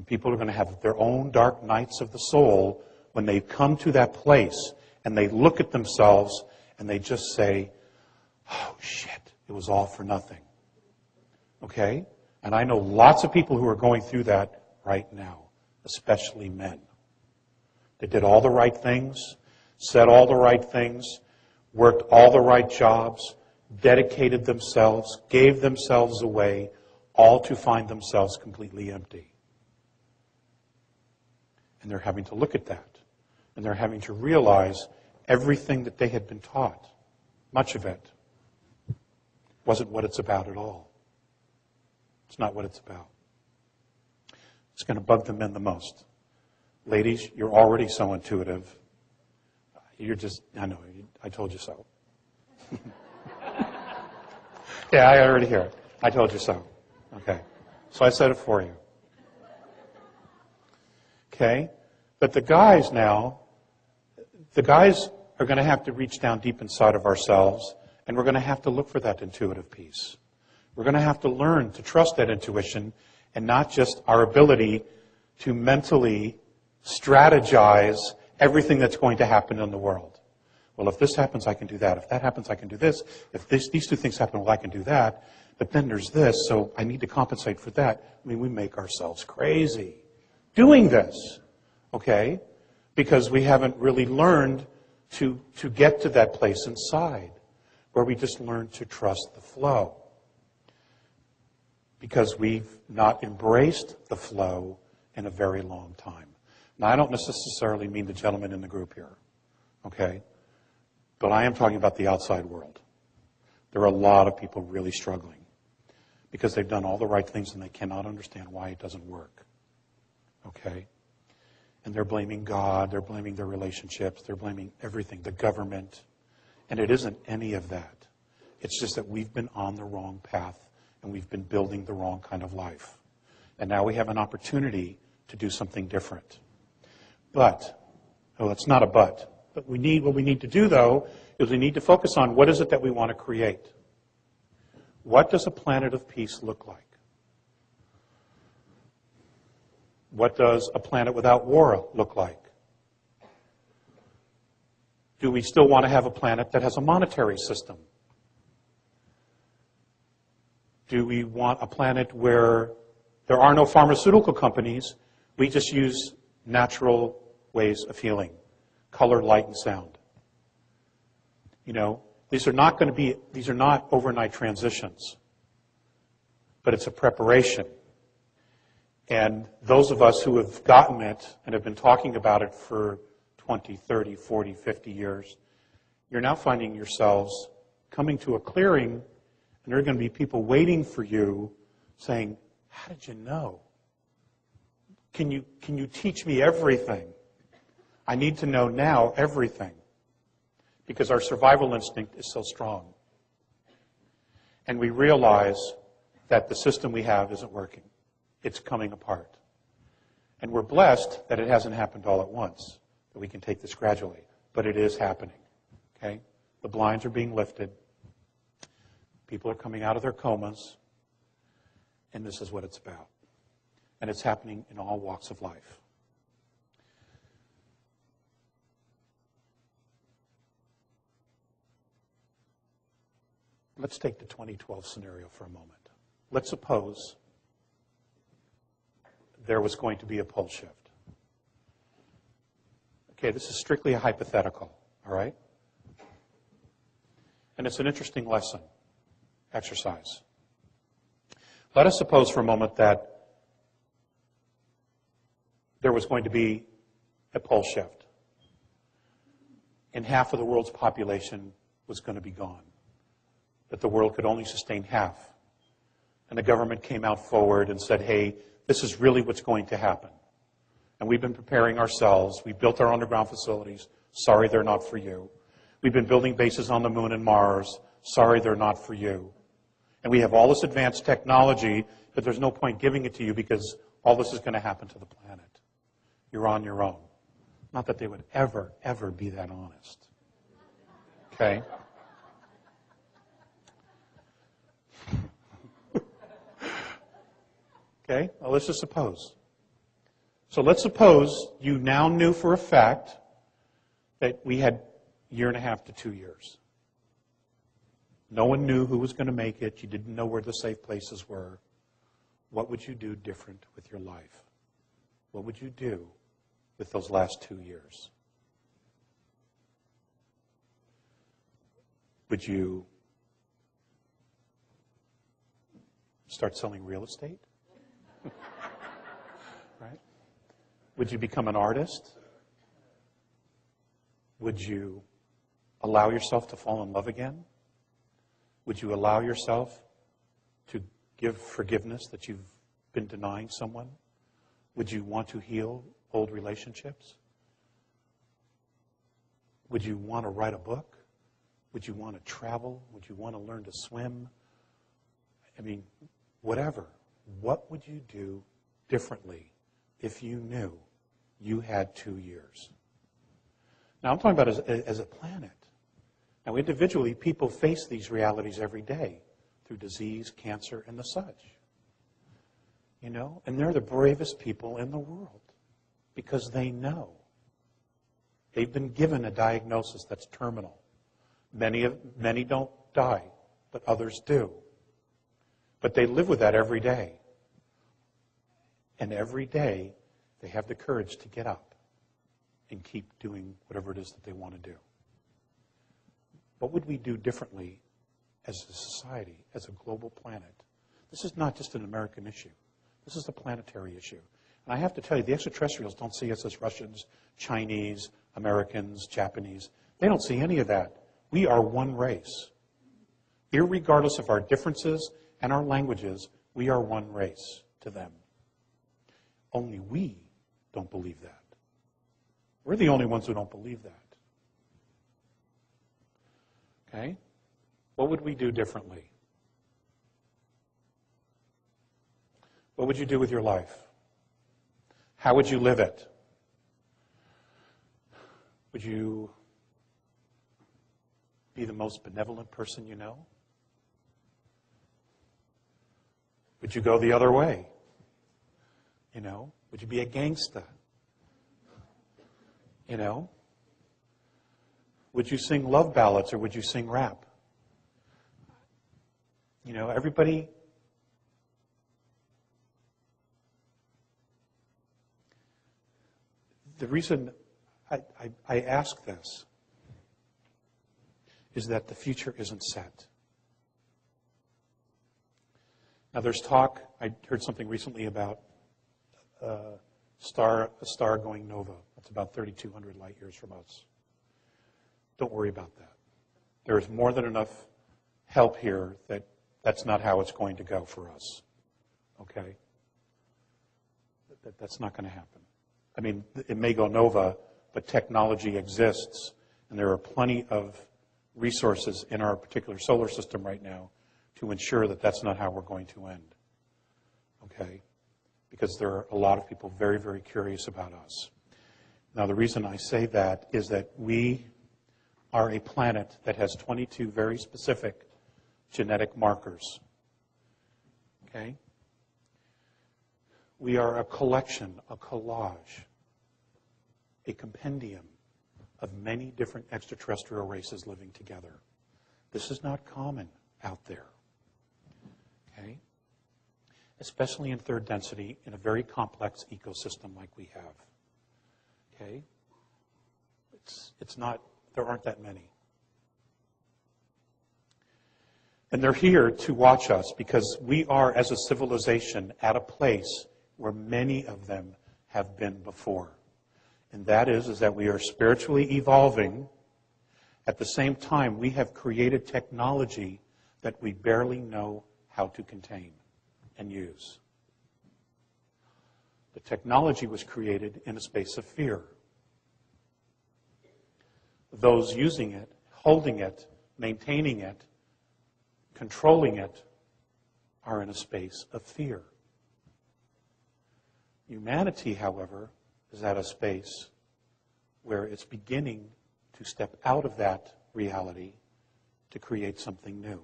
people are going to have their own dark nights of the soul when they come to that place and they look at themselves and they just say, oh, shit, it was all for nothing. Okay? And I know lots of people who are going through that right now, especially men. They did all the right things, said all the right things, worked all the right jobs, dedicated themselves, gave themselves away, all to find themselves completely empty. And they're having to look at that. And they're having to realize everything that they had been taught, much of it, wasn't what it's about at all. It's not what it's about. It's going to bug the men the most. Ladies, you're already so intuitive. You're just, I know, I told you so. Yeah, I already hear it. I told you so. Okay. So I said it for you. Okay? But the guys now, the guys are going to have to reach down deep inside of ourselves, and we're going to have to look for that intuitive piece. We're going to have to learn to trust that intuition and not just our ability to mentally strategize everything that's going to happen in the world. Well, if this happens, I can do that. If that happens, I can do this. If these two things happen, well, I can do that. But then there's this, so I need to compensate for that. I mean, we make ourselves crazy doing this, okay? Because we haven't really learned to get to that place inside where we just learn to trust the flow. Because we've not embraced the flow in a very long time. Now, I don't necessarily mean the gentleman in the group here, okay? But I am talking about the outside world. There are a lot of people really struggling because they've done all the right things and they cannot understand why it doesn't work, okay? And they're blaming God, they're blaming their relationships, they're blaming everything, the government. And it isn't any of that. It's just that we've been on the wrong path and we've been building the wrong kind of life. And now we have an opportunity to do something different. But, oh, it's not a but. But what we need to do, though, is we need to focus on what is it that we want to create. What does a planet of peace look like? What does a planet without war look like? Do we still want to have a planet that has a monetary system? Do we want a planet where there are no pharmaceutical companies? We just use natural ways of healing, color, light, and sound. You know, these are not overnight transitions, but it's a preparation. And those of us who have gotten it and have been talking about it for 20, 30, 40, 50 years, you're now finding yourselves coming to a clearing, and there are going to be people waiting for you saying, how did you know? Can you teach me everything? I need to know now everything. Because our survival instinct is so strong. And we realize that the system we have isn't working. It's coming apart. And we're blessed that it hasn't happened all at once, that we can take this gradually. But it is happening. Okay? The blinds are being lifted. People are coming out of their comas. And this is what it's about. And it's happening in all walks of life. Let's take the 2012 scenario for a moment. Let's suppose there was going to be a pole shift. Okay, this is strictly a hypothetical, all right? And it's an interesting lesson, exercise. Let us suppose for a moment that there was going to be a pole shift, and half of the world's population was going to be gone. That the world could only sustain half. And the government came out forward and said, hey, this is really what's going to happen. And we've been preparing ourselves. We built our underground facilities. Sorry, they're not for you. We've been building bases on the moon and Mars. Sorry, they're not for you. And we have all this advanced technology, but there's no point giving it to you because all this is going to happen to the planet. You're on your own. Not that they would ever, ever be that honest. Okay? Okay, well, let's just suppose. So let's suppose you now knew for a fact that we had a year and a half to 2 years. No one knew who was going to make it. You didn't know where the safe places were. What would you do different with your life? What would you do with those last 2 years? Would you start selling real estate? Right? Would you become an artist? Would you allow yourself to fall in love again? Would you allow yourself to give forgiveness that you've been denying someone? Would you want to heal old relationships? Would you want to write a book? Would you want to travel? Would you want to learn to swim? I mean, whatever. What would you do differently if you knew you had 2 years? Now, I'm talking about as a planet. Now, individually, people face these realities every day through disease, cancer, and the such. You know, and they're the bravest people in the world because they know. They've been given a diagnosis that's terminal. Many don't die, but others do. But they live with that every day. And every day, they have the courage to get up and keep doing whatever it is that they want to do. What would we do differently as a society, as a global planet? This is not just an American issue. This is a planetary issue. And I have to tell you, the extraterrestrials don't see us as Russians, Chinese, Americans, Japanese. They don't see any of that. We are one race. Irregardless of our differences and our languages, we are one race to them. Only we don't believe that. We're the only ones who don't believe that. Okay? What would we do differently? What would you do with your life? How would you live it? Would you be the most benevolent person you know? Would you go the other way? You know? Would you be a gangster? You know? Would you sing love ballads or would you sing rap? You know, everybody... The reason I ask this is that the future isn't set. Now there's talk, I heard something recently about a star going nova. That's about 3,200 light years from us. Don't worry about that. There is more than enough help here that that's not how it's going to go for us. Okay? That's not going to happen. I mean, it may go nova, but technology exists, and there are plenty of resources in our particular solar system right now to ensure that that's not how we're going to end. Okay? Because there are a lot of people very, very curious about us. Now, the reason I say that is that we are a planet that has 22 very specific genetic markers. Okay? We are a collection, a collage, a compendium of many different extraterrestrial races living together. This is not common out there. Okay? Especially in third density in a very complex ecosystem like we have. Okay? It's not, there aren't that many. And they're here to watch us because we are, as a civilization, at a place where many of them have been before. And that is that we are spiritually evolving. At the same time, we have created technology that we barely know how to contain and use. The technology was created in a space of fear. Those using it, holding it, maintaining it, controlling it, are in a space of fear. Humanity, however, is at a space where it's beginning to step out of that reality to create something new.